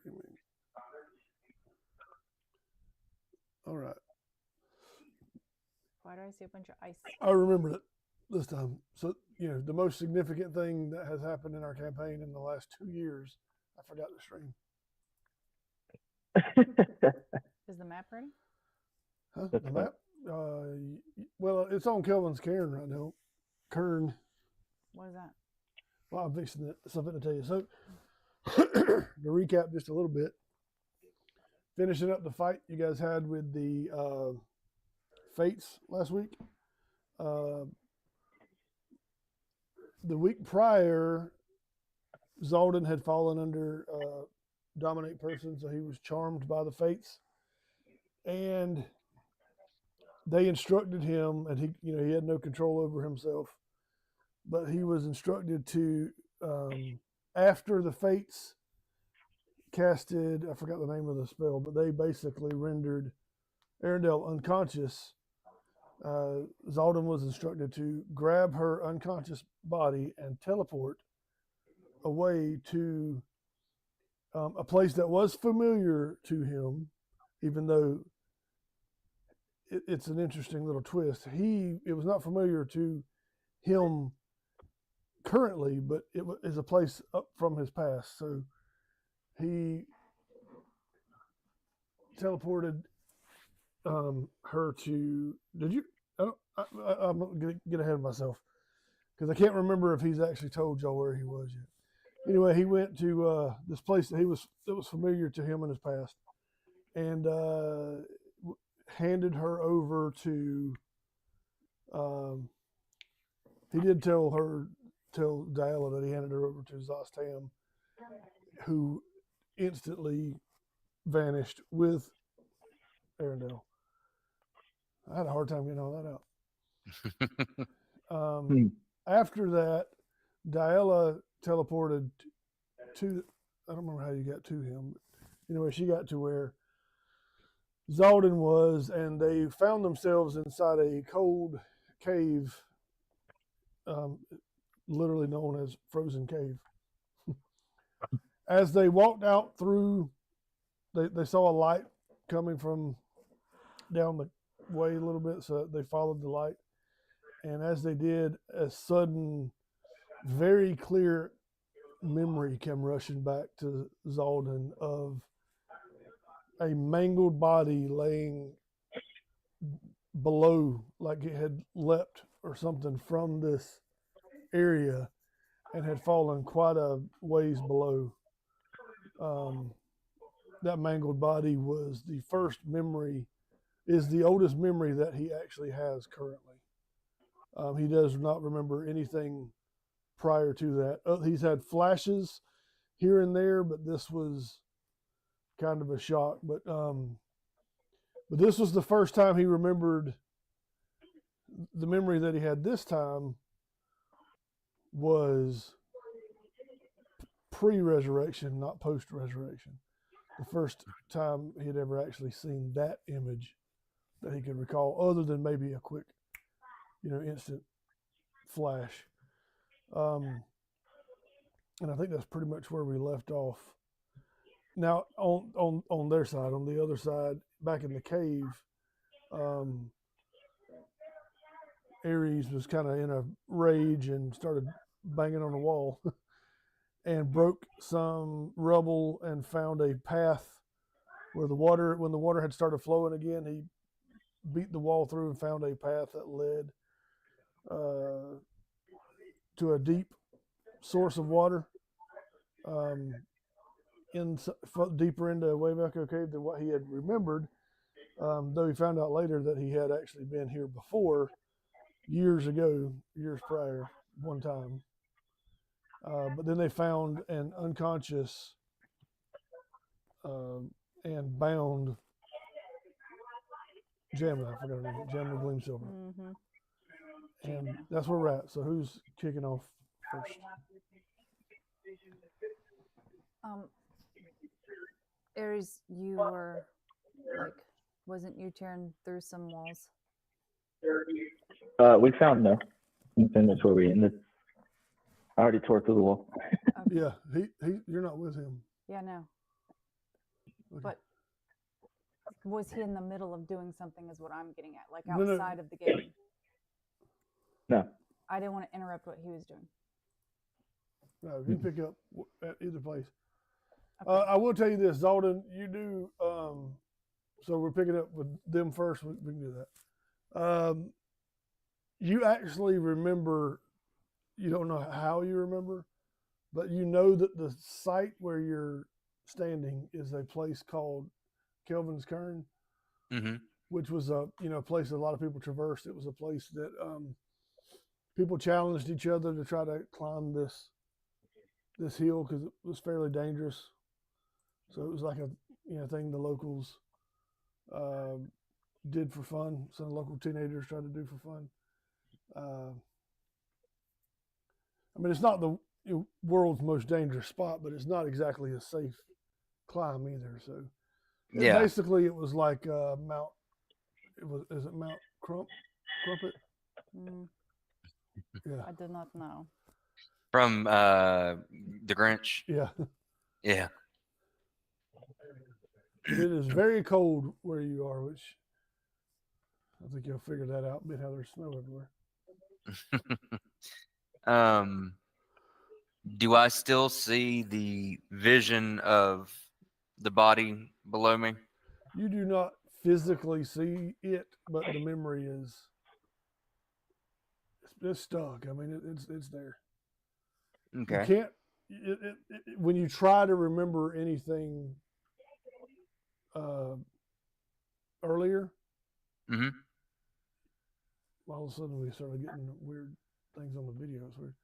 streaming. All right. Why do I see a bunch of ice? I remembered it this time. So, the most significant thing that has happened in our campaign in the last 2 years, I forgot to stream. Is the map ready? Huh? The map? Well, it's on Kelvin's cairn right now. Kern. What is that? Well, I'm fixing something to tell you. So, to recap just a little bit, finishing up the fight you guys had with the Fates last week. The week prior, Zaldin had fallen under Dominate Person, so he was charmed by the Fates. And they instructed him, and he had no control over himself, but he was instructed to, after the Fates casted, I forgot the name of the spell, but they basically rendered Arendelle unconscious. Zaldin was instructed to grab her unconscious body and teleport away to a place that was familiar to him, even though it's an interesting little twist. It was not familiar to him currently, but it is a place up from his past. So he teleported her to. Did you? I'm gonna get ahead of myself because I can't remember if he's actually told y'all where he was yet. Anyway, he went to this place that was familiar to him in his past, and handed her over to. He did tell Diala that he handed her over to Zostam, who instantly vanished with Arendelle. I had a hard time getting all that out. After that, Diala teleported to. I don't remember how you got to him. But anyway, she got to where Zaldin was, and they found themselves inside a cold cave, literally known as Frozen Cave. As they walked out through, they saw a light coming from down the way a little bit, so they followed the light. And as they did, a sudden, very clear memory came rushing back to Zaldin of a mangled body laying below, like it had leapt or something from this area and had fallen quite a ways below. That mangled body was the first memory, is the oldest memory that he actually has currently. He does not remember anything prior to that. He's had flashes here and there, but this was kind of a shock. But this was the first time he remembered. The memory that he had this time was pre-resurrection, not post-resurrection. The first time he had ever actually seen that image that he could recall, other than maybe a quick, instant flash. And I think that's pretty much where we left off. Now, on their side, on the other side, back in the cave, Ares was kind of in a rage and started banging on the wall and broke some rubble and found a path where when the water had started flowing again, he beat the wall through and found a path that led to a deep source of water deeper into Waybaco Cave than what he had remembered, though he found out later that he had actually been here before, years prior, one time. But then they found an unconscious and bound Jamna. I forgot her name. Jamna Gleamsilver. Mm-hmm. And that's where we're at. So who's kicking off first? Ares, you were wasn't you tearing through some walls? We found no. And that's where we ended. I already tore through the wall. Yeah, you're not with him. Yeah, no. Okay. But was he in the middle of doing something? Is what I'm getting at, like No, no. outside of the game. No. I didn't want to interrupt what he was doing. No, you pick up at either place. Okay. I will tell you this, Zolden, you do. So we're picking up with them first. We can do that. You actually remember. You don't know how you remember, but you know that the site where you're standing is a place called Kelvin's Cairn, Mm-hmm. which was a place that a lot of people traversed. It was a place that people challenged each other to try to climb this hill because it was fairly dangerous. So it was like a thing the locals did for fun. Some local teenagers tried to do for fun. I mean, it's not the world's most dangerous spot, but it's not exactly a safe climb either. So Yeah. basically, it was like Mount. Is it Mount Crumpet? Mm, Yeah, I did not know. From the Grinch. yeah. Yeah. It is very cold where you are, which I think you'll figure that out. Being how there's snow everywhere. Do I still see the vision of the body below me? You do not physically see it, but the memory is it's stuck. I mean, it's there. You Okay. can't when you try to remember anything earlier. Mm-hmm. All of a sudden, we started getting weird things on the video. It's weird.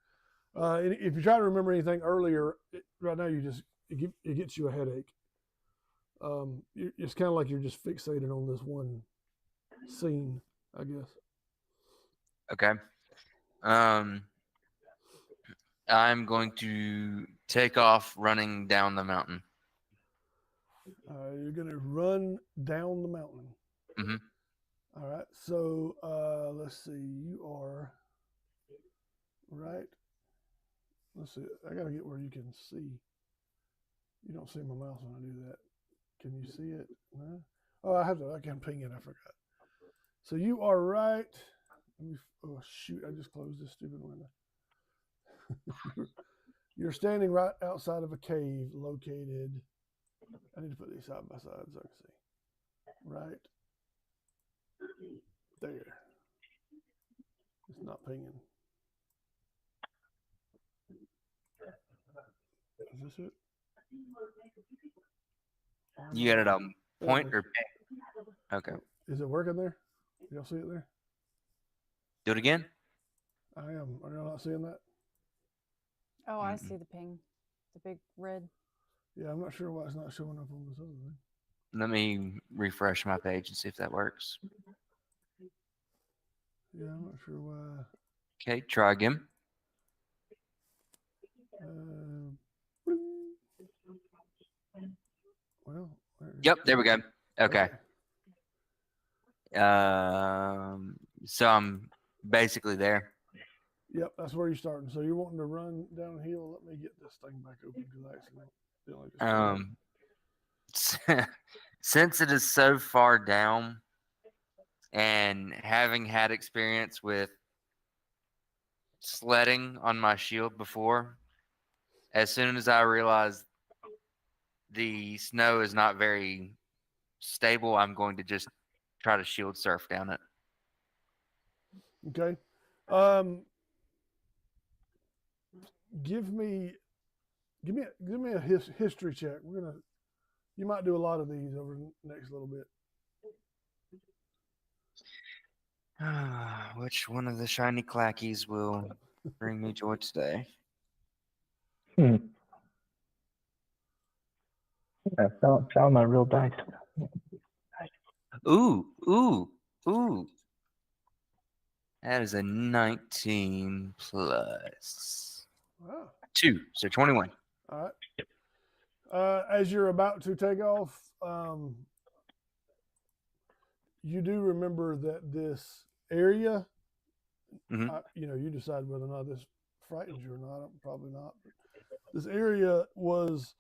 And if you try to remember anything earlier, right now it gets you a headache. It's kind of like you're just fixated on this one scene, I guess. Okay. I'm going to take off running down the mountain. You're gonna run down the mountain. Mhm. All right. So let's see. You are right. Let's see. I gotta get where you can see. You don't see my mouse when I do that. Can you see it? No? Oh, I can ping it. I forgot. So you are right. Oh shoot! I just closed this stupid window. You're standing right outside of a cave located. I need to put these side by side so I can see. Right there. It's not pinging. Is this it? You got it on point or ping? Okay. Is it working there? Y'all see it there? Do it again? I am. Are y'all not seeing that? Oh, I Mm-mm. see the ping. The big red. Yeah, I'm not sure why it's not showing up on this other thing. Let me refresh my page and see if that works. Yeah, I'm not sure why. Okay, try again. Bling. Well, Yep, there we go. Okay. So I'm basically there. Yep, that's where you're starting. So you're wanting to run downhill. Let me get this thing back open because I accidentally just Since it is so far down and having had experience with sledding on my shield before, as soon as I realized the snow is not very stable, I'm going to just try to shield surf down it. Okay. Give me a history check. You might do a lot of these over the next little bit. Which one of the shiny clackies will bring me joy today? I found my real dice. Ooh. That is a 19 plus Wow. 2, so 21. All right. As you're about to take off, you do remember that this area, Mhm. you decide whether or not this frightens you or not. Probably not. But this area was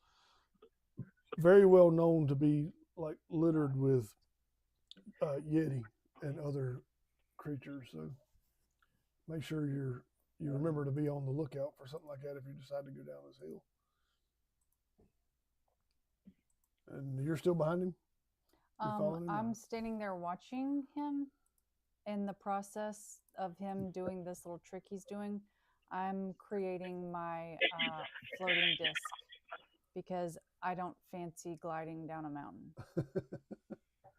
very well known to be like littered with Yeti and other creatures. So make sure you remember to be on the lookout for something like that if you decide to go down this hill. And you're still behind him? You're following him? I'm standing there watching him. In the process of him doing this little trick he's doing, I'm creating my floating disc because I don't fancy gliding down a mountain.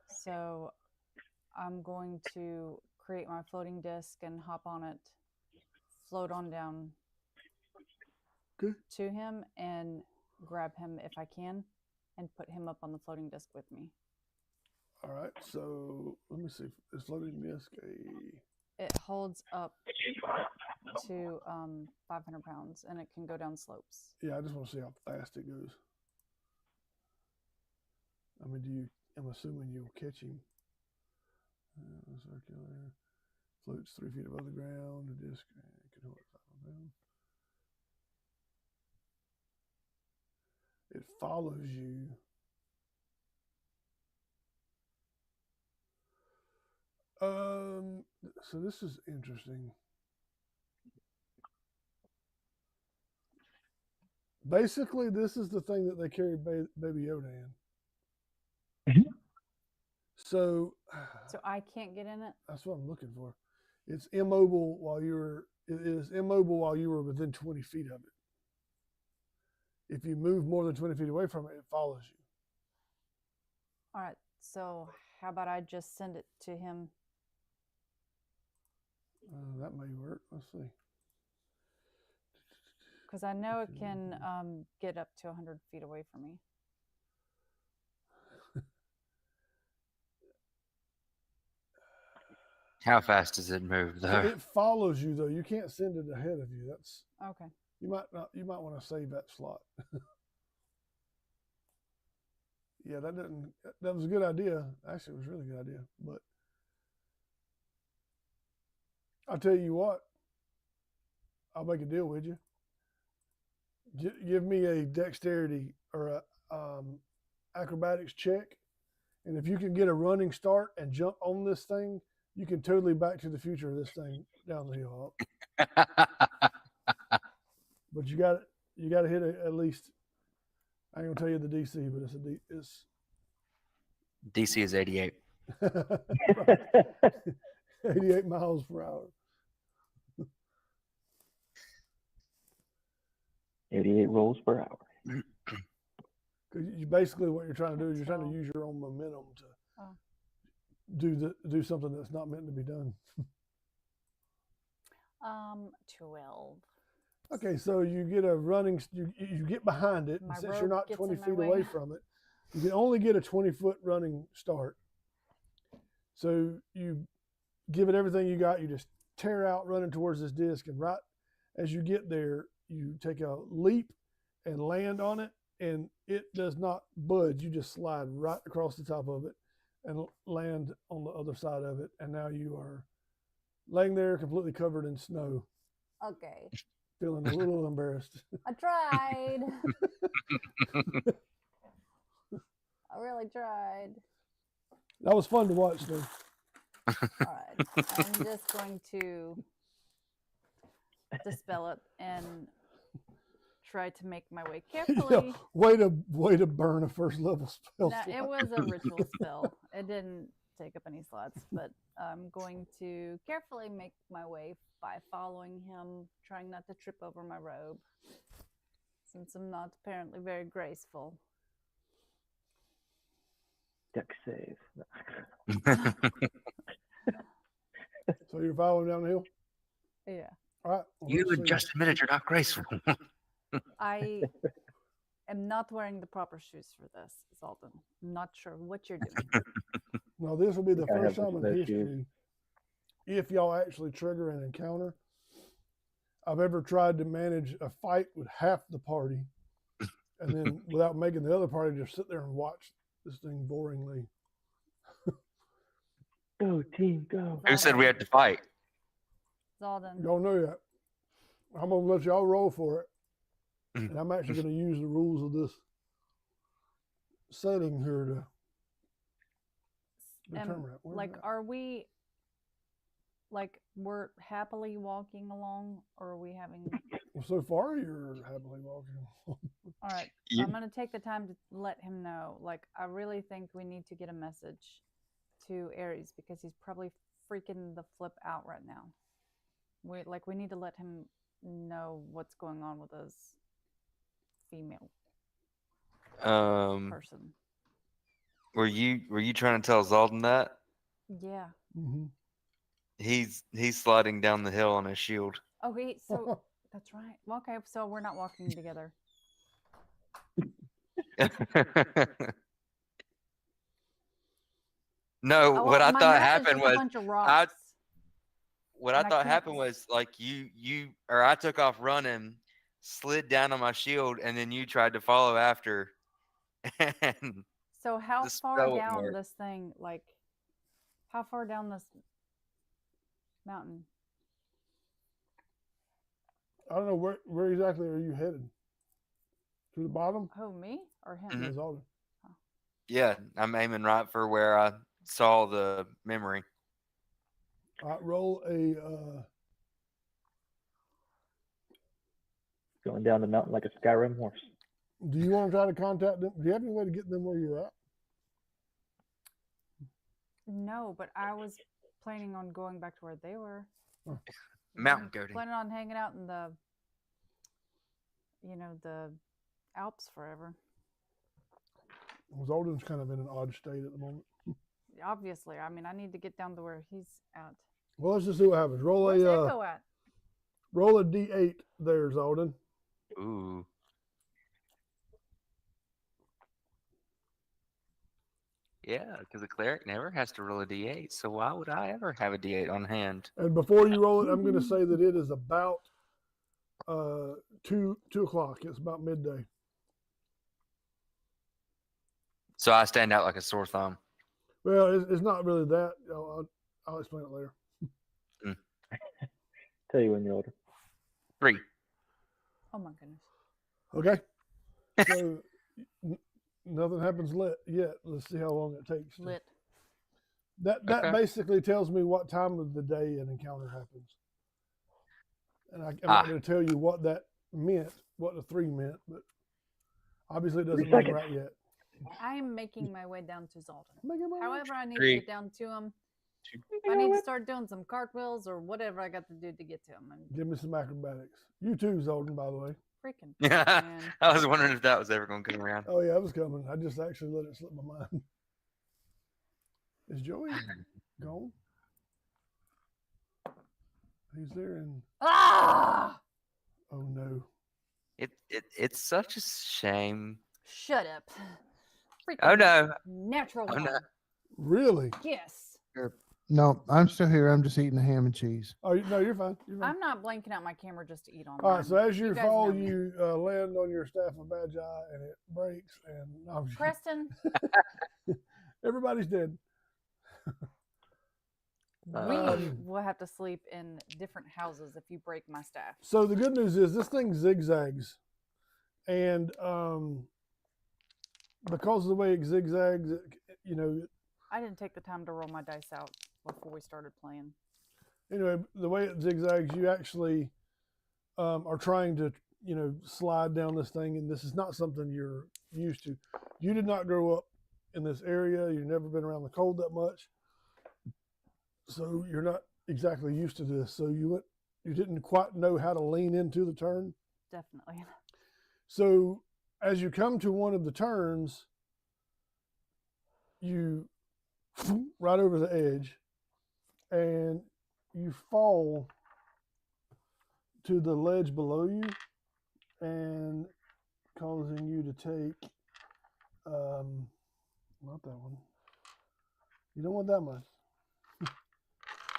So I'm going to create my floating disc and hop on it, float on down Okay. to him and grab him if I can and put him up on the floating disc with me. All right, so let me see. Is floating disc a? It holds up to 500 pounds and it can go down slopes. Yeah, I just want to see how fast it goes. I mean, I'm assuming you'll catch him. Circular. Floats 3 feet above the ground. The disc can hold 500 pounds. It follows you. So this is interesting. Basically, this is the thing that they carry Baby Yoda in. Mhm. So I can't get in it? that's what I'm looking for. It's immobile it is immobile while you were within 20 feet of it. If you move more than 20 feet away from it, it follows you. All right. So how about I just send it to him? That may work. Let's see. Because I know it can get up to 100 feet away from me. How fast does it move So though? it follows you though. You can't send it ahead of you. That's Okay. you might want to save that slot. Yeah, that was a good idea. Actually, it was a really good idea. But I'll tell you what, I'll make a deal with you. Give me a dexterity or a acrobatics check, and if you can get a running start and jump on this thing, you can totally Back to the Future this thing down the hill. But you got to hit at least. I ain't gonna tell you the DC, but it's DC is 88. 88 miles per hour. 88 rolls per hour. Because you basically what you're trying to do is you're trying to use your own momentum to do something that's not meant to be done. 12. Okay, so you get a running, you get behind it, My and since you're rope not gets 20 in my feet way. away from it, you can only get a 20-foot running start. So you give it everything you got. You just tear out running towards this disc, and right as you get there, you take a leap and land on it, and it does not budge. You just slide right across the top of it and land on the other side of it, and now you are laying there completely covered in snow, Okay. feeling a little embarrassed. I tried. I really tried. That was fun to watch, though. All right. I'm just going to dispel it and try to make my way carefully. Way to burn a first level spell. No, it slot. was a ritual spell. It didn't take up any slots, but I'm going to carefully make my way by following him, trying not to trip over my robe, since I'm not apparently very graceful. Deck save. So you're following down the hill? Yeah. All right. well, You let's see. just admitted you're not graceful. I am not wearing the proper shoes for this, Zalden. I'm not sure what you're doing. Now, this will be the I have first the time in snowshoes. history, if y'all actually trigger an encounter, I've ever tried to manage a fight with half the party and then without making the other party just sit there and watch this thing boringly. Go team, go. Who said we had to fight? Zalden. Y'all know that. I'm going to let y'all roll for it. And I'm actually going to use the rules of this. setting here to And determine it? Where's like, that? are we like we're happily walking along, or are we having? Well, so far you're happily walking. All right, You- I'm gonna take the time to let him know. Like, I really think we need to get a message to Aries because he's probably freaking the flip out right now. We need to let him know what's going on with his female person. Were you trying to tell Zalden that? Yeah. Mm-hmm. He's sliding down the hill on his shield. Okay, so that's right. Well, okay, so we're not walking together. No, Oh, what well, I my thought mouth is happened just a was bunch of rocks. what and I I thought can't happened was like I took off running, slid down on my shield, and then you tried to follow after. And So how the far spell wouldn't down work. this thing? Like, how far down this mountain? I don't know where exactly are you headed? To the bottom? Oh, me or him? Mhm. That's all. Yeah, I'm aiming right for where I saw the memory. All right, roll a Going down the mountain like a Skyrim horse. do you want to try to contact them? Do you have any way to get them where you're at? No, but I was planning on going back to where they were. Mountain goating. Planning on hanging out in the, the Alps forever. Zolden's kind of in an odd state at the moment. Obviously, I mean, I need to get down to where he's at. Well, let's just see what happens. Roll Where's a Echo at? roll a d8 there, Zolden. Ooh. Yeah, because the cleric never has to roll a d8, so why would I ever have a d8 on hand? And before you roll it, I'm going to say that it is about 2 o'clock. It's about midday. So I stand out like a sore thumb. Well, it's not really that. I'll explain it later. Tell you when you're older. 3. Oh my goodness. Okay. So nothing happens yet. Let's see how long it takes. Lit. That Okay. basically tells me what time of the day an encounter happens. And I'm Ah. not going to tell you what that meant, what the 3 meant, but obviously it doesn't 3 mean seconds. right yet. I am making my way down to Zalden. Making my way. However, I need 3. to get down to him. I need to start doing some cartwheels or whatever I got to do to get to him. And Give me some acrobatics. You too, Zolden, by the way. freaking Yeah, man. I was wondering if that was ever going to come around. Oh yeah, it was coming. I just actually let it slip my mind. Is Joey gone? He's there and Ah! oh no. It's such a shame. Shut up. Freaking Oh no. Natural Oh, one. no. Really? Yes. No, I'm still here. I'm just eating the ham and cheese. Oh no, you're fine. You're fine. I'm not blanking out my camera just to eat on. All right, mine. so as you guys fall, know me. you land on your staff of Magi and it breaks and no, I'm just- Preston, everybody's dead. we Um, will have to sleep in different houses if you break my staff. So the good news is this thing zigzags, and because of the way it zigzags, I didn't take the time to roll my dice out before we started playing. anyway, the way it zigzags, you actually are trying to, slide down this thing, and this is not something you're used to. You did not grow up in this area. You've never been around the cold that much, so you're not exactly used to this. So you didn't quite know how to lean into the turn. Definitely. So as you come to one of the turns, you right over the edge, and you fall to the ledge below you, and causing you to take, not that one. You don't want that much.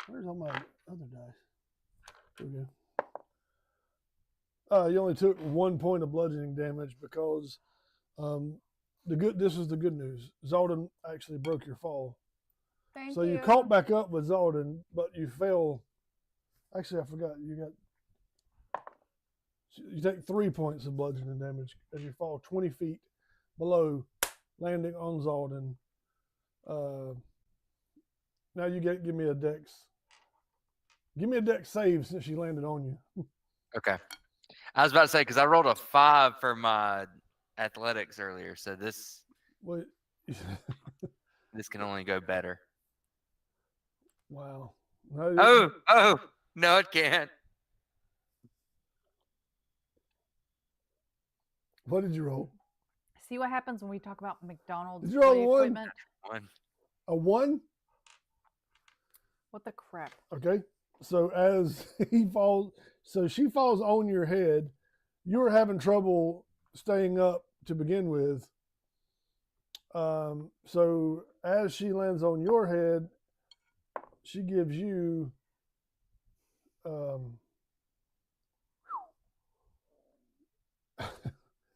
Where's all my other dice? There we go. You only took 1 point of bludgeoning damage because this is the good news. Zalden actually broke your fall. Thank So you. you caught back up with Zalden, but you fell. Actually, I forgot. You take 3 points of bludgeoning damage as you fall 20 feet below, landing on Zaldin. Now you give me a dex. Give me a dex save since she landed on you. Okay. I was about to say because I rolled a 5 for my athletics earlier, so this What? can only go better. Wow. No, Oh, no, it can't. What did you roll? See what happens when we talk about McDonald's Did you roll play a one? equipment? One. A 1? What the crap? Okay. So as she falls on your head. You were having trouble staying up to begin with. So as she lands on your head, she gives you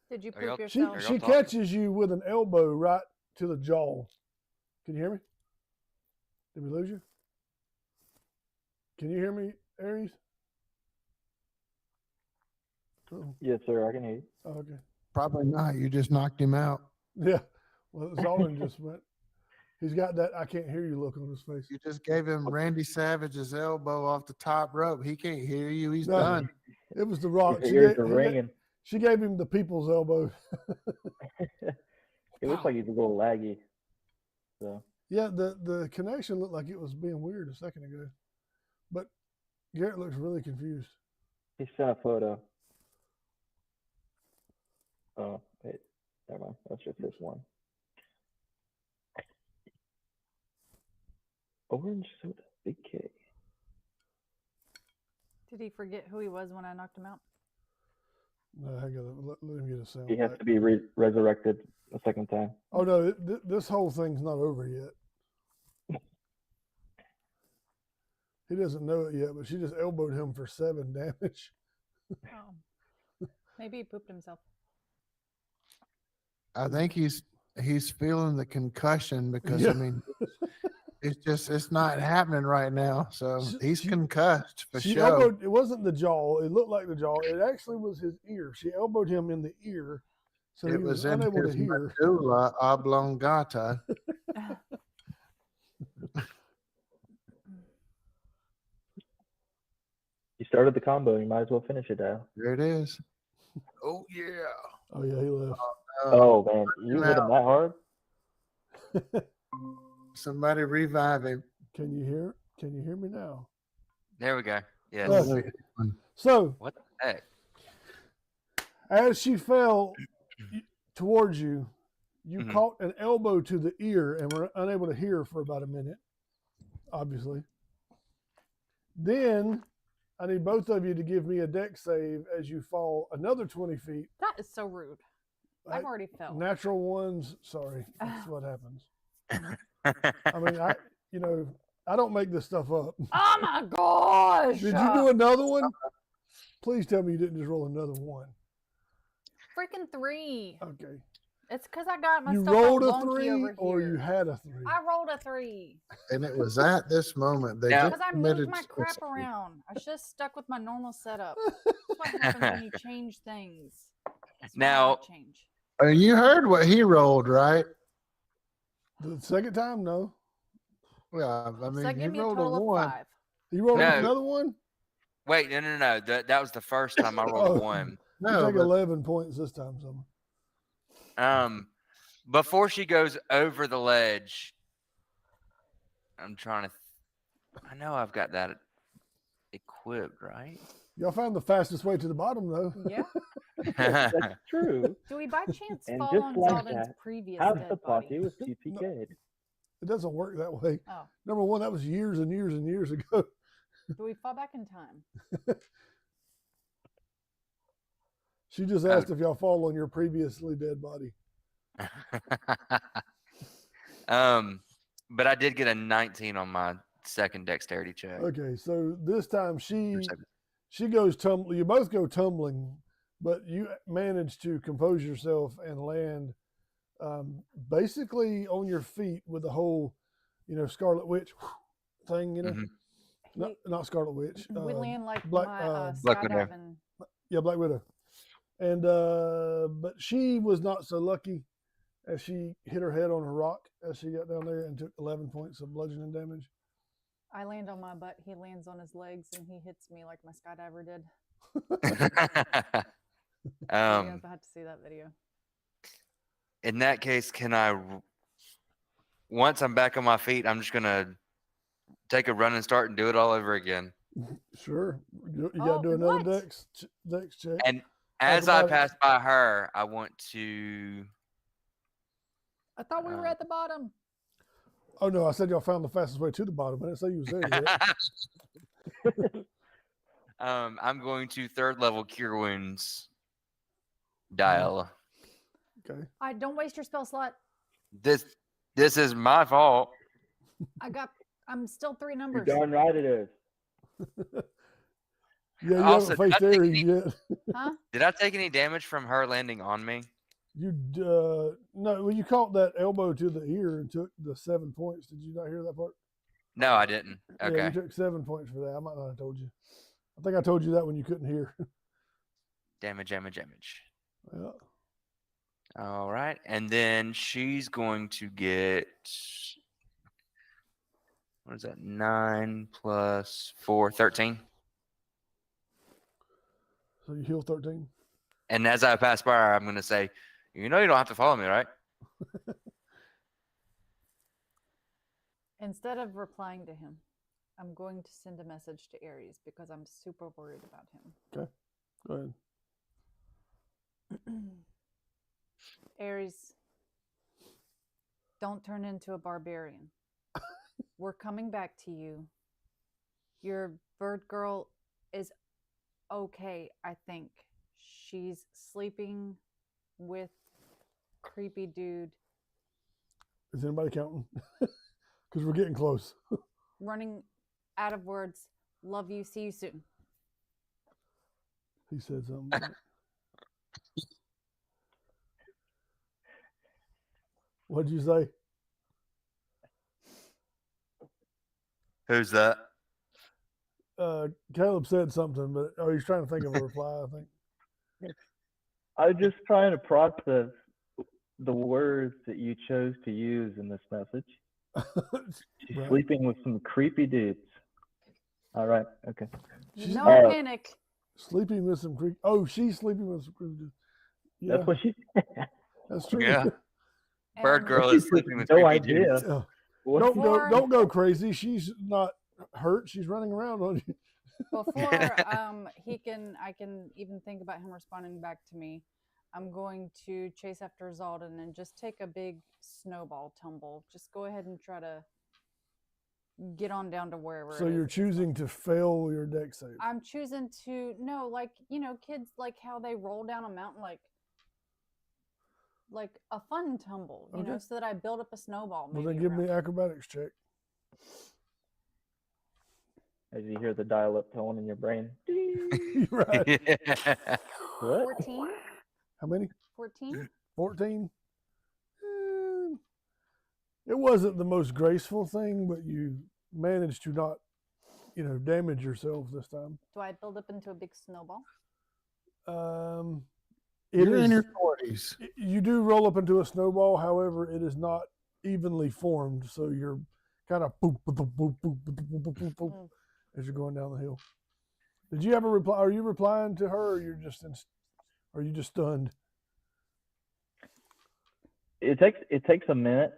Did you Are y'all- poop she yourself? Are y'all she talking? catches you with an elbow right to the jaw. Can you hear me? Did we lose you? Can you hear me, Aries? Oh, Yes, sir. I can hear you. okay. Probably not. You just knocked him out. Yeah. Well, Zaldin just went. He's got that I can't hear you look on his face. You just gave him Randy Savage's elbow off the top rope. He can't hear you. He's No. done. It was the rock. His ears are He ringing. she gave him the people's elbow. It looks like he's a little laggy. So Yeah, the connection looked like it was being weird a second ago. But Garrett looks really confused. he sent a photo. Oh, wait. Never mind. That's just this one. Orange soda, Big K. Did he forget who he was when I knocked him out? No, hang on. Let him get a sound. He has back. to be resurrected a second time. Oh no, this whole thing's not over yet. He doesn't know it yet, but she just elbowed him for 7 damage. Oh. Maybe he pooped himself. I think he's feeling the concussion because Yeah. I mean it's not happening right now. So She- he's she- concussed for She sure. elbowed. It wasn't the jaw. It looked like the jaw. It actually was his ear. She elbowed him in the ear, so he It was was in unable to his hear. medulla oblongata. You started the combo. You might as well finish it, Al. There it is. Oh yeah. Oh yeah, he left. Oh man, you hit him that hard? Somebody revive him. Can you hear? Can you hear me now? There we go. Yes. Look. So What the heck? as she fell towards you, you Mhm. caught an elbow to the ear and were unable to hear for about a minute, obviously. Then I need both of you to give me a deck save as you fall another 20 feet. That is so rude. I've I- already fell. Natural ones, sorry, that's what happens. I mean, I don't make this stuff up. Oh my gosh! Did you do another one? Please tell me you didn't just roll another one. Freaking 3. Okay. It's because I got my You stuff all rolled a wonky 3 over or here. you had a 3? I rolled a 3 And it was at this moment they Now- just because I committed moved my crap suicide. around. I should have stuck with my normal setup. That's what happens when you change things. That's why I Now- change. You heard what he rolled, right? The second time, no. Well, I mean, So he give me a rolled total a of 1. 5. You rolled No. another one? Wait, no. That was the first time I rolled a Oh. 1. You No, take but 11 points this time, Summer. Before she goes over the ledge, I'm trying to. I know I've got that equipped, right? Y'all found the fastest way to the bottom, though. Yeah. That's true. Do we by chance And fall just on like Zaldin's that, previous How's dead the body? posse was TPK'd? It doesn't work that way. Oh, Number one, that was years and years and years ago. do we fall back in time? She just asked if y'all fall on your previously dead body. But I did get a 19 on my second dexterity check. Okay, so this time Or second. she goes tumbling. You both go tumbling, but you manage to compose yourself and land basically on your feet with the whole, Scarlet Witch thing. Mhm. Not Scarlet Witch. We land like Black- my Black Widow. skydiving. Yeah, Black Widow. And but she was not so lucky, as she hit her head on a rock as she got down there and took 11 points of bludgeoning damage. I land on my butt. He lands on his legs, and he hits me like my skydiver did. You guys will have to see that video. In that case, once I'm back on my feet, I'm just gonna take a running start and do it all over again. Sure. You got Oh, to do another what? dex check. And as I Acrobatics. pass by her, I want to. I thought we were at the bottom. Oh, no, I said y'all found the fastest way to the bottom. I didn't say you was there yet. I'm going to 3rd level cure wounds dial. Okay. I don't waste your spell slot. This is my fault. I'm still 3 You're numbers. darn right it is. Yeah, you Also, haven't faced I think Ares yet. Huh? Did I take any damage from her landing on me? You no, well, you caught that elbow to the ear and took the 7 points. Did you not hear that part? No, I didn't. Yeah, Okay. you took 7 points for that. I might not have told you. I think I told you that when you couldn't hear. Damage. Yeah. All right. And then she's going to get. What is that? 9 plus 4, 13. So you heal 13. And as I pass by her, I'm going to say, you know, you don't have to follow me, right? Instead of replying to him, I'm going to send a message to Ares because I'm super worried about him. Go ahead. Ares, don't turn into a barbarian. We're coming back to you. Your bird girl is okay, I think. She's sleeping with creepy dude, Is anybody counting? Because we're getting close. running out of words. Love you. See you soon. He said something. about it. What'd you say? Who's that? Caleb said something, but he's trying to think of a reply, I think. I was just trying to process the words that you chose to use in this message. She's Right. sleeping with some creepy dudes. All right. Okay. She's No not- panic. Sleeping with some creep. Oh, she's sleeping with some creep. Yeah, That's what she. that's true. Yeah. Bird And girl is sleeping with no creepy dudes. idea. Yeah. What? Don't go crazy. She's not hurt. She's running around on you. Before I can even think about him responding back to me, I'm going to chase after Zaldin and just take a big snowball tumble. Just go ahead and try to get on down to wherever. So it you're is. choosing to fail your deck save. I'm choosing to no, like kids like how they roll down a mountain like a fun tumble, Okay. so that I build up a snowball. Well, maybe then give me around it. acrobatics check. As you hear the dial-up tone in your brain. You're right. What? 14? How many? 14? 14? It wasn't the most graceful thing, but you managed to not, damage yourself this time. Do I build up into a big snowball? You're in is- your 40s. You do roll up into a snowball, however, it is not evenly formed, so you're kind of boop, boop, boop, boop, boop, boop, boop, boop, boop, boop, Mm. as you're going down the hill. Did you ever reply? Are you replying to her, or are you just stunned? It takes a minute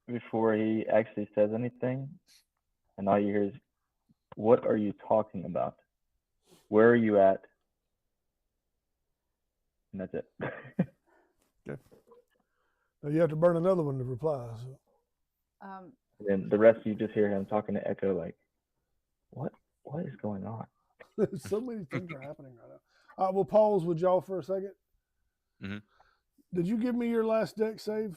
before he actually says anything, and all you hear is, "What are you talking about? Where are you at?" And that's it. Now you have to burn another one to reply. So. Um, And then the rest you just hear him talking to Echo like, "What is going on?" So many things are happening right now. We'll pause with y'all for a second. Mhm. Did you give me your last deck save?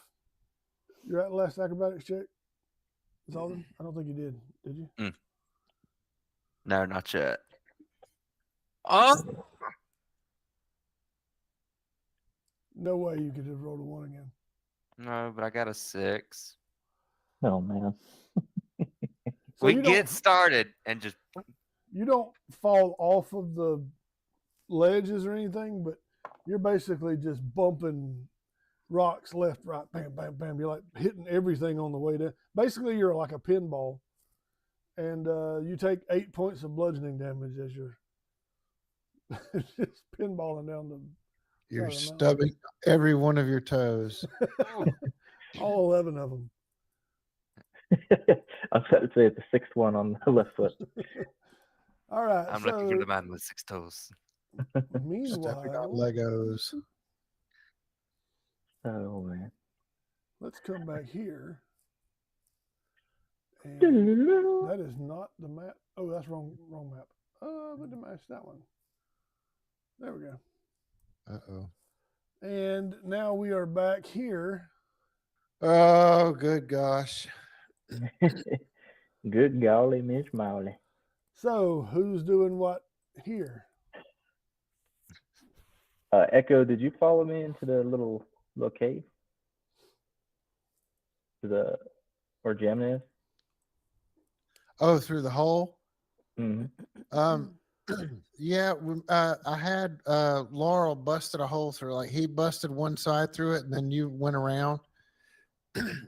Your last acrobatics check? Zaldin? I don't think you did. Did you? No, not yet. Oh, No way you could have rolled a 1 again. no, but I got a 6. Oh man. So We you get started and just you don't fall off of the ledges or anything, but you're basically just bumping rocks left, right, bam, bam, bam. You're like hitting everything on the way down. Basically, you're like a pinball, and you take 8 points of bludgeoning damage as you're just pinballing down the You're side of the mountain. stubbing every one of your toes. All 11 of them. I was about to say it's the sixth one on the left foot. All right. I'm so looking for the man with 6 toes. Stepping on meanwhile, Legos. Oh man. let's come back here. And Oh, that is not the map. Oh, that's wrong map. But to match that one. There we go. Uh-oh. And now we are back here. Oh, good gosh. Good golly, Miss Molly. So who's doing what here? Echo, did you follow me into the little cave? To the where Jamna is? Oh, through the hole? Mm-hmm. Yeah, I had Laurel busted a hole through. Like he busted one side through it, and then you went around.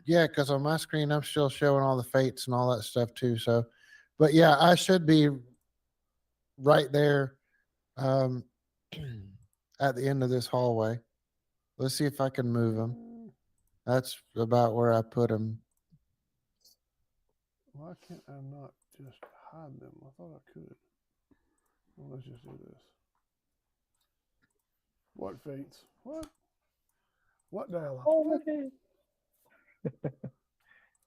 Yeah, because on my screen I'm still showing all the fates and all that stuff too. So, but yeah, I should be right there at the end of this hallway. Let's see if I can move them. That's about where I put them. Why can't I not just hide them? I thought I could. Well, let's just do this. What fates? What dialogue? Oh, okay.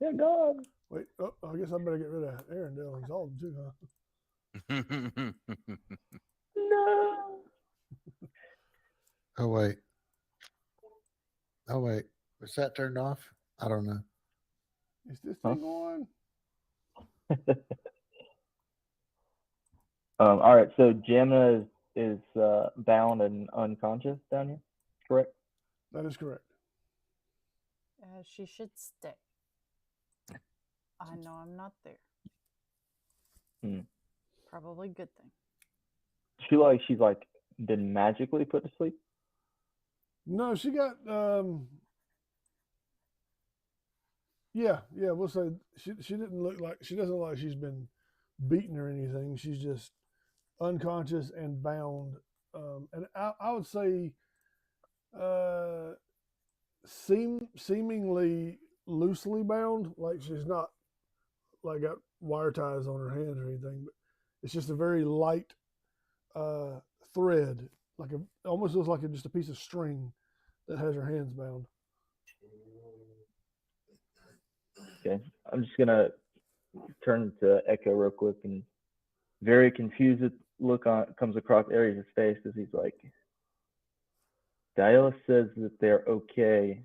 They're gone. Wait, oh, I guess I better get rid of Arendelle and Zalden too, huh? No. Oh wait. Was that turned off? I don't know. Is this Huh? thing on? All right, so Jamna is bound and unconscious down here, correct? That is correct. She should stay. I know I'm not there. Hmm. Probably a good thing. She's like been magically put to sleep. No, she got yeah, we'll say she didn't look like she doesn't look like she's been beaten or anything. She's just unconscious and bound. And I would say seemingly loosely bound, like she's not like got wire ties on her hands or anything, but it's just a very light thread, like almost looks like just a piece of string that has her hands bound. Okay, I'm just gonna turn to Echo real quick, and very confused look comes across Ares' face as he's like, Diala says that they're okay,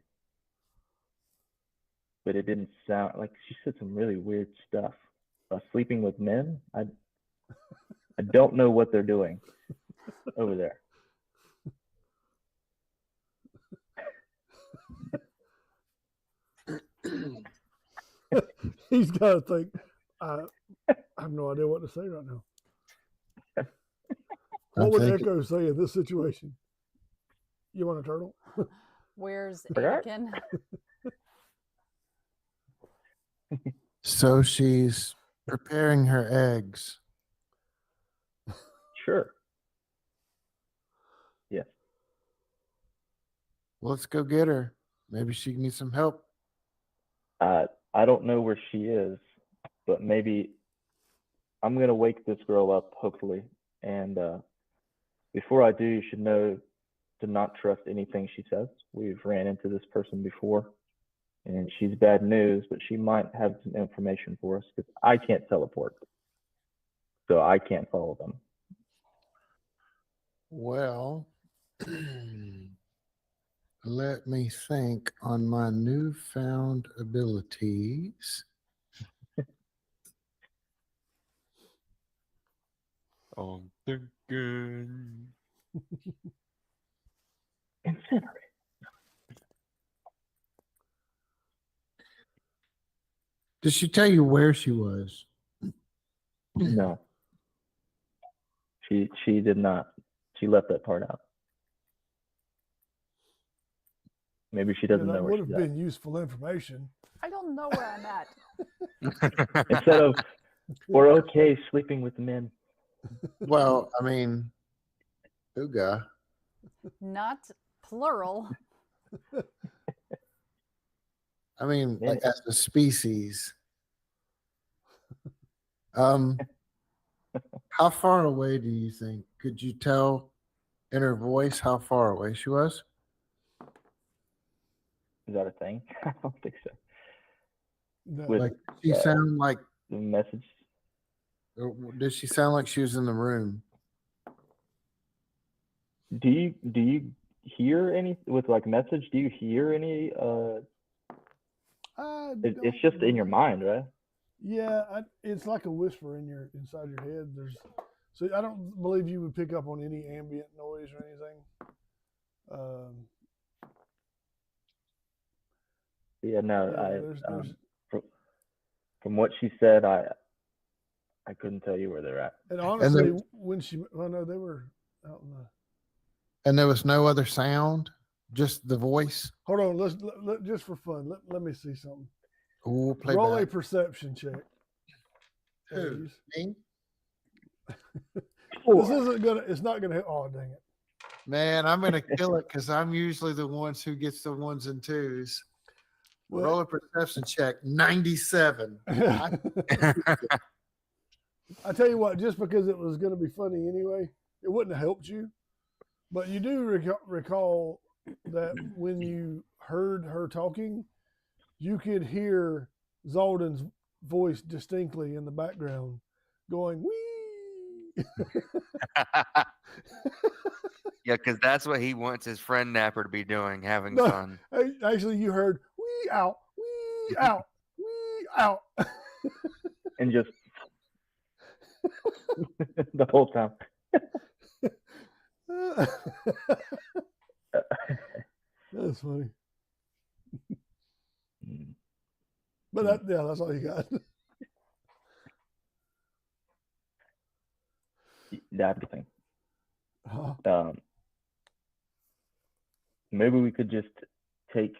but it didn't sound like she said some really weird stuff. Sleeping with men? I don't know what they're doing over there. He's got to think. I have no idea what to say right now. What would Echo say in this situation? You want a turtle? Where's Forgot? Anakin? So she's preparing her eggs. Sure. Yes. Let's go get her. Maybe she needs some help. I don't know where she is, but maybe I'm gonna wake this girl up, hopefully. And before I do, you should know to not trust anything she says. We've ran into this person before, and she's bad news, but she might have some information for us because I can't teleport, so I can't follow them. Well, let me think on my newfound abilities. I'm thinking. Incinerate. Did she tell you where she was? No. She did not. She left that part out. Maybe she Yeah, doesn't that know where would have she's at. been useful information. I don't know where I'm at. Instead of, we're okay sleeping with men. Well, I mean, Uga. Not plural. I mean, Man. like as a species. Um, how far away do you think? Could you tell in her voice how far away she was? Is that a thing? I don't think so. No, With Like, she uh, sound like, the message. or did she sound like she was in the room? Do you hear any with like message? Do you hear any? It's don't just in your really- mind, right? Yeah, it's like a whisper inside your head. So I don't believe you would pick up on any ambient noise or anything. Yeah, no. There's From what she said, I couldn't tell you where they're at. and honestly, there- when no, they were out in the. And there was no other sound, just the voice. Hold on, let just for fun. Let me see something. Ooh, play Roll a back. perception check. Who? Please. Me? This isn't gonna. It's not gonna. Oh dang it! Man, I'm gonna kill it because I'm usually the ones who gets the ones and twos. Well- Roll a perception check. 97. I tell you what, just because it was going to be funny anyway, it wouldn't have helped you. But you do recall that when you heard her talking, you could hear Zalden's voice distinctly in the background going, wee. Yeah, because that's what he wants his friend Napper to be doing, having No. fun. Actually, you heard wee out, wee out, wee out. And just the whole time. That's funny. Mm. But that's all you got. That's the thing. Huh? Maybe we could just take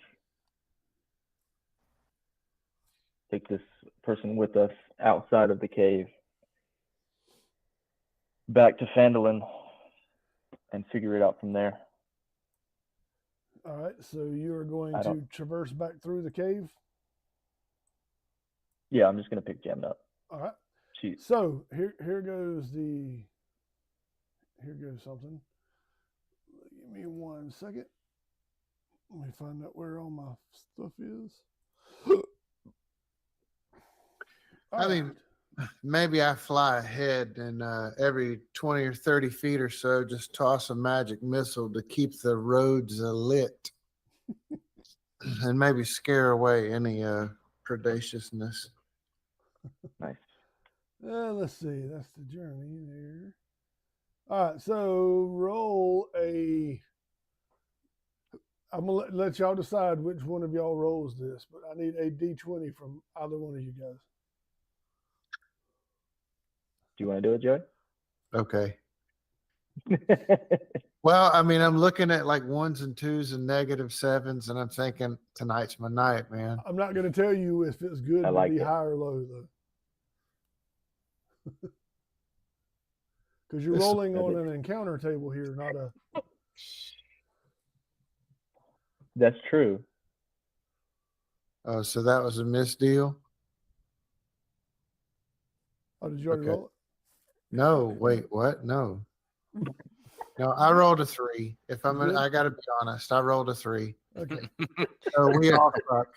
this person with us outside of the cave, back to Phandalin, and figure it out from there. All right, so you are going I to don't- traverse back through the cave. Yeah, I'm just gonna pick Jammed up. All right. She So here goes something. Give me 1 second. Let me find out where all my stuff is. I mean, maybe I fly ahead and every 20 or 30 feet or so, just toss a magic missile to keep the roads lit and maybe scare away any predaciousness. nice. Let's see. That's the journey there. All right, so roll a. I'm gonna let y'all decide which one of y'all rolls this, but I need a D20 from either one of you guys. Do you want to do it, Joey? Okay. Well, I mean, I'm looking at like ones and twos and -7s, and I'm thinking tonight's my night, man. I'm not going to tell you if it's good I to like be it. high or low though, because you're This- rolling on an encounter table here, not a. That's true. Oh, so that was a misdeal? Oh, did you already Okay. roll it? No, wait, what? No. No, I rolled a 3. If I'm You did? I gotta be honest, I rolled a 3. Okay. So we all suck.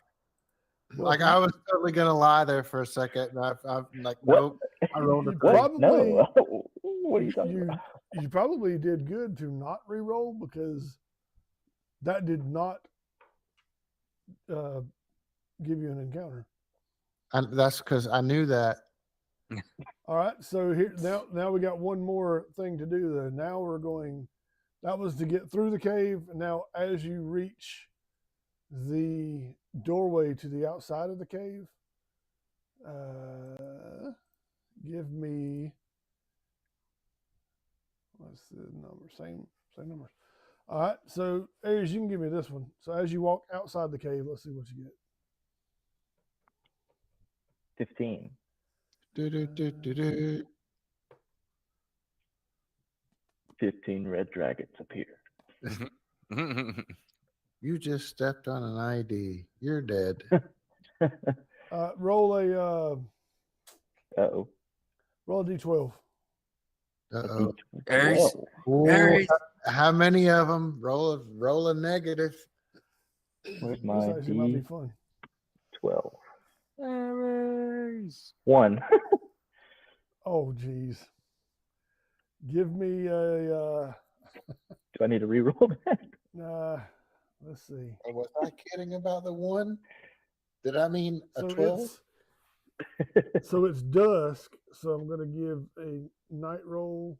Well, Like I was totally gonna lie there for a second. And I'm like, What? nope. I rolled a You 3. probably- No. What are you talking about? You probably did good to not re-roll because that did not give you an encounter. And that's because I knew that. All right, so here now we got one more thing to do though. Now we're going. That was to get through the cave. Now, as you reach the doorway to the outside of the cave, give me what's the number? Same numbers. All right. So, Aries, you can give me this one. So, as you walk outside the cave, let's see what you get. 15. Do, do, do, do, do. 15 red dragons appear. You just stepped on an ID. You're dead. Roll a Uh-oh. roll a d12. Uh-oh. Aries. Ooh, Aries. how many of them? Roll a negative. Where's This my actually might be fun. D12? Aries. 1. Oh, geez. Give me a. Do I need to reroll that? Let's see. Was I kidding about the 1? Did I mean a 12? So it's dusk. So I'm going to give a night roll,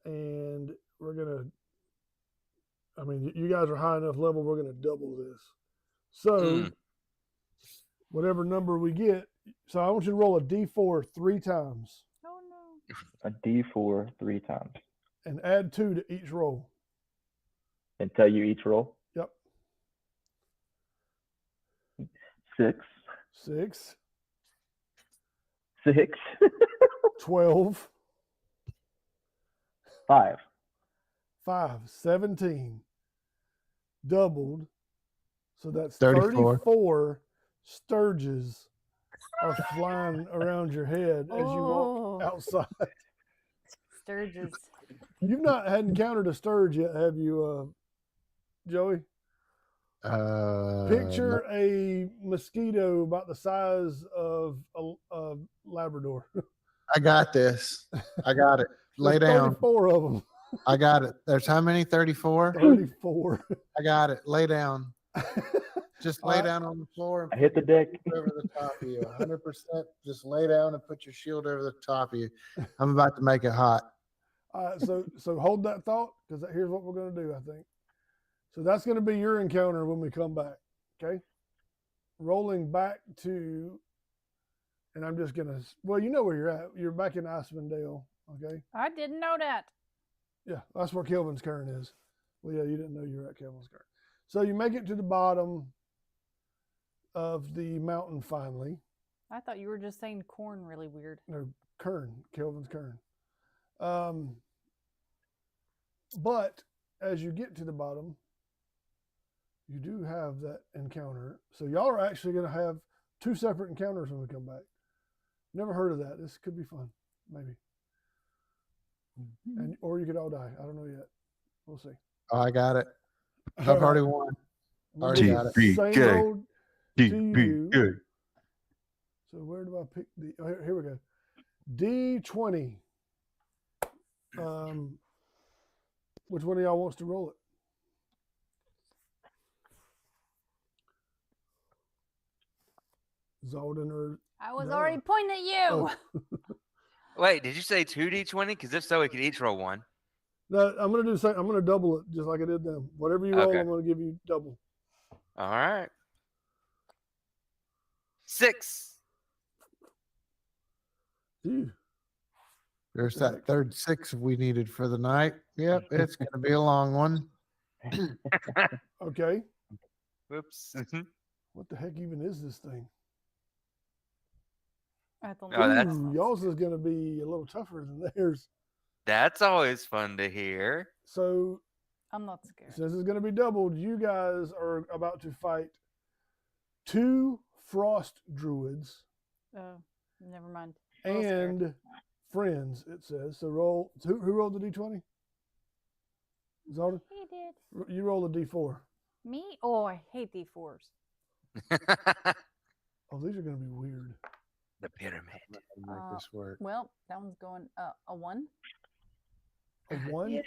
and we're going to. I mean, you guys are high enough level. We're going to double this. So whatever number we get. So I want you to roll a d4 3 times Oh no. A D4 3 times. and add 2 to each roll. And tell you each roll. Yep. 6. 6, 6. 12, 5. 5, 17. Doubled. So that's 34. 34 sturges are flying around your head as you walk Oh. outside. Sturges. You've not had encountered a sturge yet, have you, Joey? Picture a mosquito about the size of a Labrador. I got this. I got it. Lay There's down. 34 of them. I got it. There's how many? 34? 34. I got it. Lay down. Just lay Alright. down on the floor and I hit the deck. put your shield over the top of you. 100%. Just lay down and put your shield over the top of you. I'm about to make it hot. All right, so hold that thought, because here's what we're going to do, I think. So that's going to be your encounter when we come back, okay? Rolling back to, and I'm just going to, well, you know where you're at. You're back in Icewind Dale, okay? I didn't know that. Yeah, that's where Kelvin's Cairn is. Well, yeah, you didn't know you were at Kelvin's Cairn. So you make it to the bottom of the mountain finally. I thought you were just saying corn really weird. No, Cairn, Kelvin's Cairn. But as you get to the bottom, you do have that encounter. So y'all are actually going to have 2 separate encounters when we come back. Never heard of that. This could be fun, maybe. And or you could all die. I don't know yet. We'll see. Oh, I got it. All I've already won. Already got it. Same TPK. road to you. TPK. So where do I pick the? Oh, here we go. D20. Which one of y'all wants to roll it? Zolden or I was No. already pointing at you. Oh. Wait, did you say 2d20? Because if so, we could each roll one. no? I'm gonna do the same. I'm gonna double it just like I did them. Whatever you roll, Okay. I'm gonna give you double. All right. 6. Ew. There's that third 6 we needed for the night. Yep, it's going to be a long one. Okay. Whoops. What the heck even is this thing? At the Oh, that's- Ooh, y'all's is gonna be a little tougher than theirs. That's always fun to hear. So I'm not scared. since it's gonna be doubled, you guys are about to fight 2 frost druids Oh, never mind. little scared. and friends. It says so. Roll. Who rolled the d20? Zolden, He did. you roll the d4. Me? Oh, I hate D4s. Oh, these are gonna be weird. The pyramid. Make this work. Well, that one's going a 1. A 1. Yep.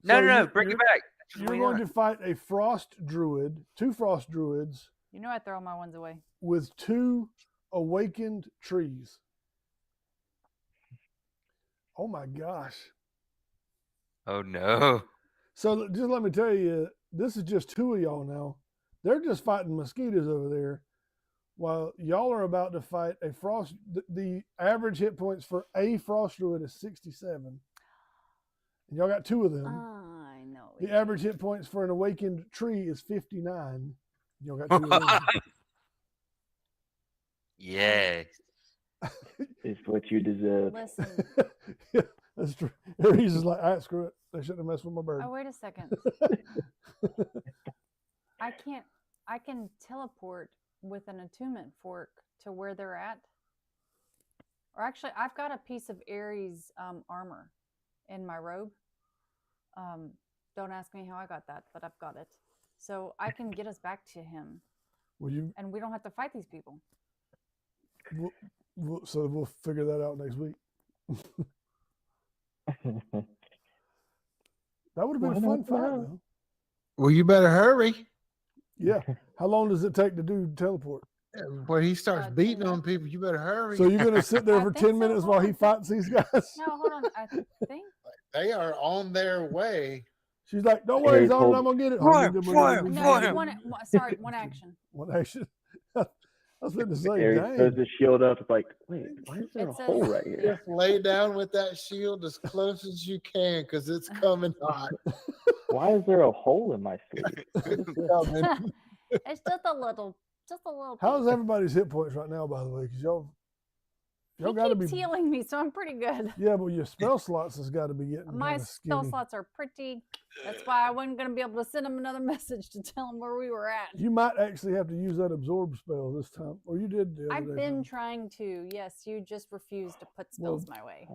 No, So no, bring it back. That's You're what we going want. to fight a frost druid, 2 frost druids You know I throw my ones away. with 2 awakened trees. Oh my gosh. Oh no. So just let me tell you, this is just 2 of y'all now. They're just fighting mosquitoes over there, while y'all are about to fight a frost. The average hit points for a frost druid is 67, and y'all got 2 of them. I know The average hit points for an awakened tree is 59. You don't got 2 of them. Yeah. It's what you deserve. Listen. Yeah, that's true. Aries is like, all right, screw it. They shouldn't have messed with my bird. Oh, wait a second. I can teleport with an attunement fork to where they're at. Or actually, I've got a piece of Aries armor in my robe. Don't ask me how I got that, but I've got it. So I can get us back to him, Will you? and we don't have to fight these people. So we'll figure that out next week. That would have been a fun fight, though. Well, you better hurry. Yeah. How long does it take to do teleport? When he starts 10 beating on minutes. people, you better hurry. So you're gonna sit there I for think 10 so, minutes hold while he on. fights these guys? No, hold on. I think They are on their way. She's like, "Don't worry, Aries, Zoltan, hold- I'm gonna get it." Fire, fire, no. fire. One action. One action. I was going to say, Aries dang. throws the shield up. It's like, wait, why is there It a says- hole right here? Just lay down with that shield as close as you can, because it's coming hot. Why is there a hole in my sleeve? It's coming. It's just a little. How's piece. everybody's hit points right now, by the way? Because y'all He got to keeps be. healing me, so I'm pretty good. Yeah, but your spell slots has got to be getting My kinda spell skinny. slots are pretty. That's why I wasn't going to be able to send him another message to tell him where we were at. You might actually have to use that absorb spell this time, or you did the other I've day, been Tom. trying to. Yes, you just refuse to put Well, spells my way.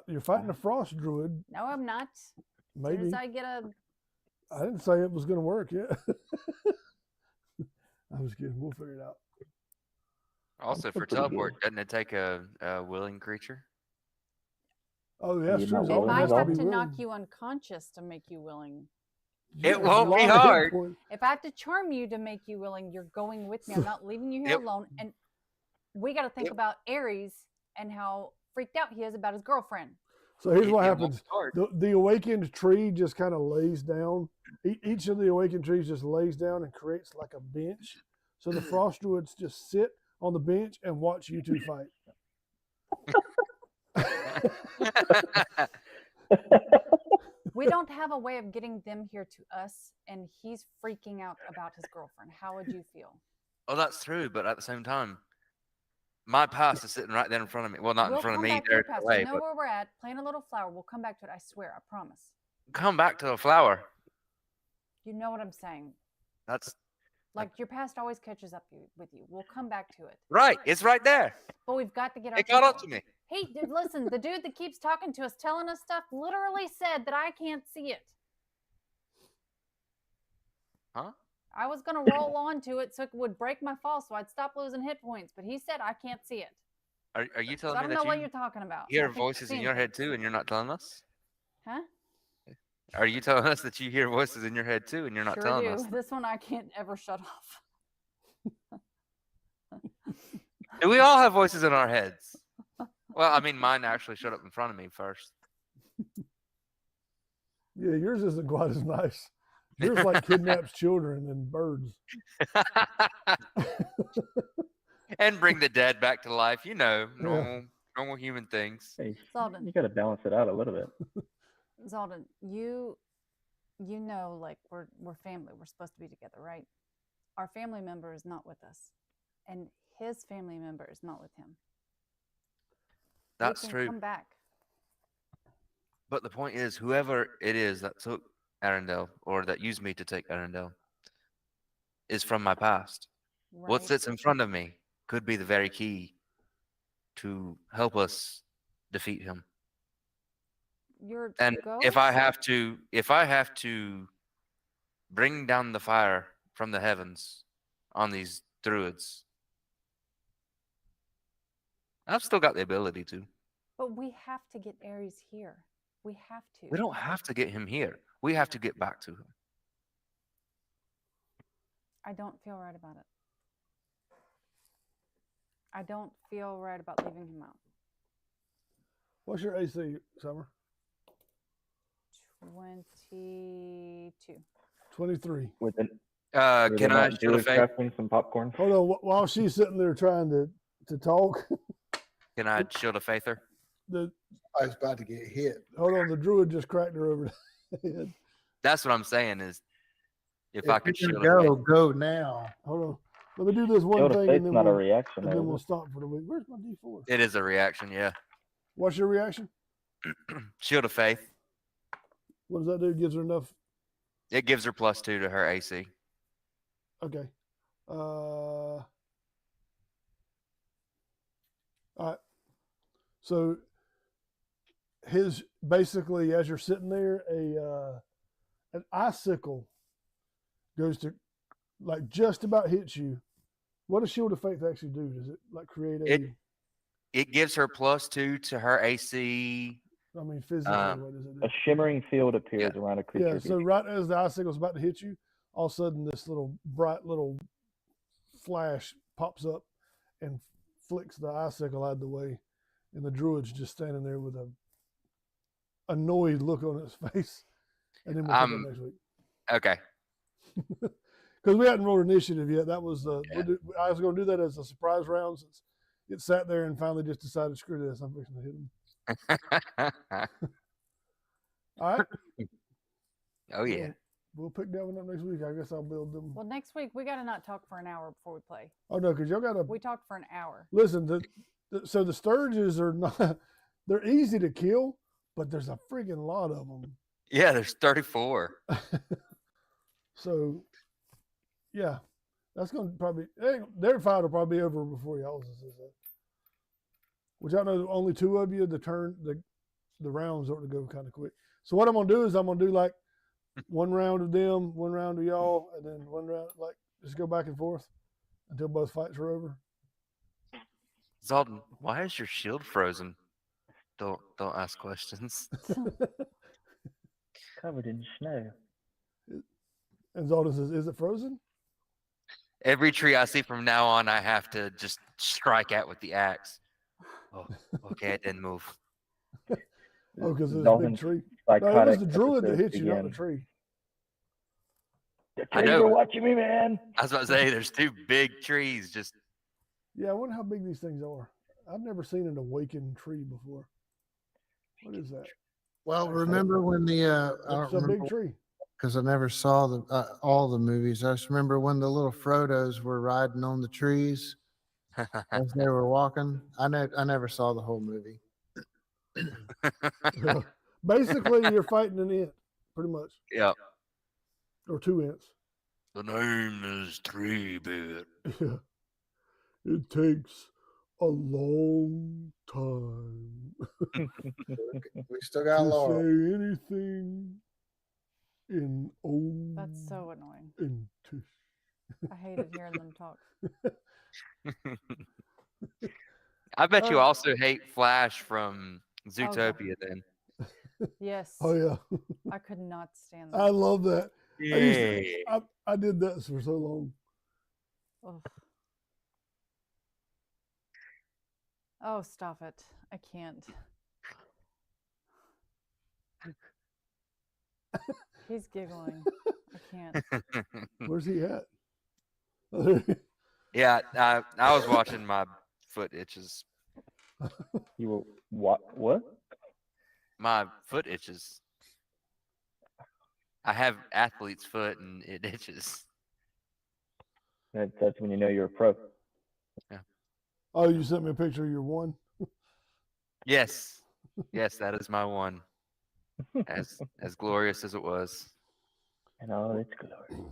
You're fighting a frost druid. No, I'm not. As Maybe soon as I get a. I didn't say it was going to work yet. I was kidding. We'll figure it out. Also, for pretty teleport, doesn't it take a willing creature? Oh, yeah, that's You're true. not If willing Zoltan I has to have be to knock willing. you unconscious to make you willing, Yeah, It it's a won't be lot of hit hard. points. if I have to charm you to make you willing, you're going with me. I'm not leaving you here Yep. alone. And we got to think Yep. about Aries and how freaked out he is about his girlfriend. So here's It- what it won't happens. be hard. The awakened tree just kind of lays down. Each of the awakened trees just lays down and creates like a bench. So the frost druids just sit on the bench and watch you two fight. We don't have a way of getting them here to us, and he's freaking out about his girlfriend. How would you feel? Oh, that's true, but at the same time, my pass is sitting right there in front of me. Well, not We'll in front of come me, back to there your in the past. way, We know but where we're at. Plant a little flower. We'll come back to it. I swear. I promise. come back to a flower. You know what I'm saying? That's Like your past always catches up with you. We'll come back to it. right. It's right there. But we've got to get our It caught up people. to me. Hey, dude, listen, the dude that keeps talking to us, telling us stuff, literally said that I can't see it. Huh? I was going to roll onto it so it would break my fall so I'd stop losing hit points, but he said I can't see it. Are you So telling I me don't know that what you you're talking about. I hear think you're voices in seeing your head things. too, and you're not telling us? Huh? Are you telling us that you hear voices in your head too, and you're not Sure telling do. us? This one I can't ever shut off. Do we all have voices in our heads? Well, I mean, mine actually showed up in front of me first. Yeah, yours isn't quite as nice. Yours like kidnaps children and birds. And bring the dead back to life. You know, normal human things. Hey, Zoltan. you got to balance it out a little bit. Zoltan, you know, like we're family. We're supposed to be together, right? Our family member is not with us, and his family member is not with him. We That's can true. Come back. But the point is, whoever it is that took Arendelle or that used me to take Arendelle is from my past. What Right? sits in front of me could be the very key to help us defeat him. Your And if I have to bring down the fire from the heavens on these druids, I've still got the ability to. But we have to get Ares here. We have to. We don't have to get him here. We have to get back to him. I don't feel right about it. I don't feel right about leaving him out. What's your AC, Summer? 22. 23. With an, Can I shoot a faith? crafting some popcorn? Hold on. While she's sitting there trying to talk, Can I shield a faither? the I was about to get hit. hold on, the druid just cracked her over the head. That's what I'm saying is if I could you're shield gonna a go, faith. go now. Hold on. Let me do this one Shield of thing, Faith's and then not a we'll reaction, and then though, we'll is stop for the week. Where's my D4? It is a reaction, yeah. What's your reaction? Shield of faith. What does that do? Gives her enough. It gives her +2 to her AC. Okay. All right. So his basically, as you're sitting there, an icicle goes to like just about hits you. What does Shield of Faith actually do? Does it like create a? It gives her +2 to her AC. I mean, physically, what does it do? A shimmering field appears around a creature. Yeah. So right as the icicle's about to hit you, all of a sudden this little bright little flash pops up and flicks the icicle out of the way, and the druid's just standing there with a annoyed look on his face. And then we'll pick up next week. Okay. Because we hadn't rolled initiative yet. That was Yeah. I was going to do that as a surprise round since it sat there and finally just decided, screw this, I'm fixing to hit him. All right. Oh yeah. We'll pick that one up next week. I guess I'll build them. Well, next week we got to not talk for an hour before we play. Oh no, because y'all got to We talked for an hour. listen. So the Sturges are not. They're easy to kill, but there's a freaking lot of them. Yeah, there's 34. So, yeah, that's going to probably their fight will probably be over before y'all's is. Which I know only two of you. The rounds ought to go kind of quick. So what I'm gonna do is I'm gonna do like one round of them, one round of y'all, and then one round like just go back and forth until both fights are over. Zalden, why is your shield frozen? Don't ask questions. Covered in snow. And Zalden says, "Is it frozen?" Every tree I see from now on, I have to just strike at with the axe. Oh, okay, it didn't move. Oh, because it's a big tree. No, it was Psychotic the druid that episodes hit you, not the begin. tree. The I trees know. are watching me, man. I was about to say, there's two big trees. Just Yeah, I wonder how big these things are. I've never seen an awakened tree before. What is that? Well, remember when the I don't It's a remember big tree. because I never saw the all the movies. I just remember when the little Frodos were riding on the trees as they were walking. I never saw the whole movie. Basically, you're fighting an ant, pretty much, yeah. or two ants. The name is 3-bit. Yeah. It takes a long time We still got to Laurel. say anything in old That's so annoying. and tish. I hated hearing them talk. I bet you Uh, also hate Flash from Zootopia then. Yes. Oh yeah, I could not stand I that. love that. Yeah. I did that for so long. Ugh. Oh, stop it. I can't. He's giggling. I can't. Where's he at? Yeah, I was watching my foot itches. You were what? My foot itches. I have athlete's foot and it itches. That's when you know you're a pro. Oh, you sent me a picture of your one. Yes. Yes, that is my one. As glorious as it was. And all its glory.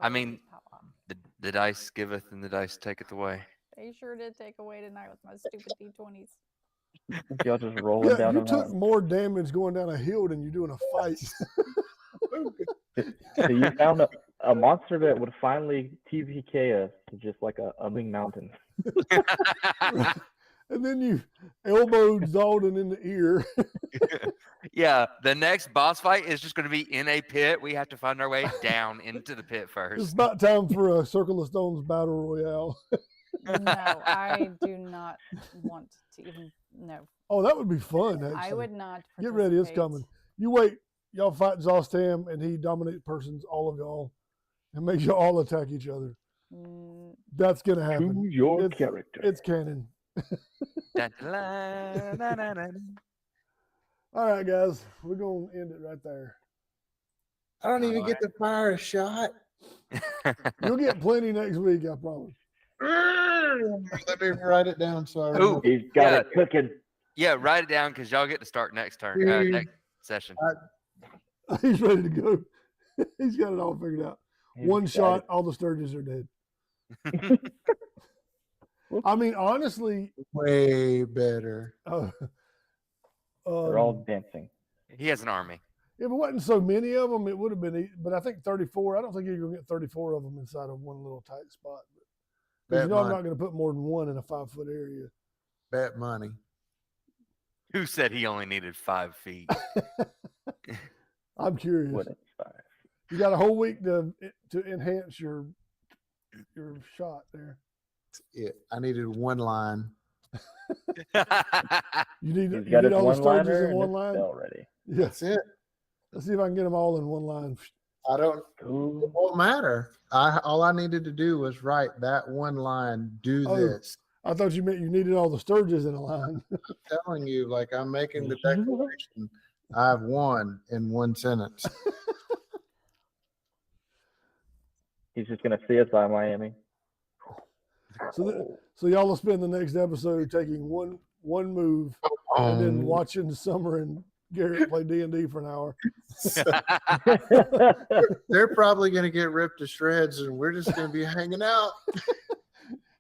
I mean- Noise power. The dice giveth and the dice taketh away. They sure did take away tonight with my stupid D20s. Y'all just rolling Yeah, down you a took mountain. more damage going down a hill than you do in a fight. So you found a monster that would finally TPK us to just like a big mountain. And then you elbowed Zalden in the ear. Yeah, the next boss fight is just going to be in a pit. We have to find our way down into the pit It's first. about time for a Circle of Stones battle royale. No, I do not want to even. No, Oh, that would be fun. Actually. I would not. Get ready, it's participate. coming. You wait. Y'all fight Zostam, and he dominates persons, all of y'all, and makes you all attack each other. Mm, That's gonna happen. Choose your It's- character. It's canon. Dun, dun, dun, dun, dun, dun. All right, guys, we're gonna end it right there. I don't even Oh, get to fire a shot. You'll get plenty next week, I promise. Let me write it down so I Ooh. remember. He's got Yeah. it cooking. Yeah, write it down because y'all get to start next turn, Dude. next session. He's ready to go. He's got it all figured out. He's One got shot, it. all the sturgeons are dead. I mean, honestly, Way better. They're all dancing. He has an army. if it wasn't so many of them, it would have been. But I think 34. I don't think you're gonna get 34 of them inside of one little tight spot. Because Bet you know, I'm money. not gonna put more than one in a 5-foot area. Bet money. Who said he only needed 5 feet? I'm curious. Wouldn't fire. You got a whole week to enhance your shot there. Yeah, I needed one line. You need He's you got need his all the one sturgeons liner in and one it's line. spell ready. Yeah. That's it. Let's see if I can get them all in one line. I don't. It Cool. won't matter. All I needed to do was write that one line. Do Oh. this. I thought you meant you needed all the sturgeons in a line. I'm telling you, like I'm making the declaration. I've won in one sentence. He's just gonna see us by Miami. So y'all will spend the next episode taking one move and then watching Summer and Garrett play D&D for an hour. They're probably going to get ripped to shreds, and we're just going to be hanging out.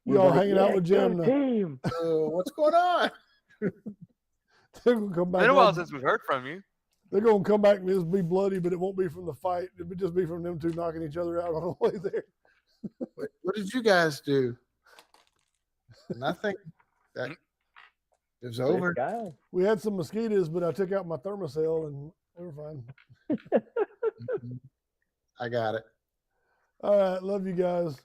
Y'all hanging out with Go Jim now. team. What's going on? They're gonna come back. Been a while all- since we've heard from you. They're gonna come back and it'll be bloody, but it won't be from the fight. It'll just be from them two knocking each other out on the way there. What did you guys do? Nothing. That it was Safe over. guy. We had some mosquitoes, but I took out my thermocell and we were fine. I got it. All right, love you guys.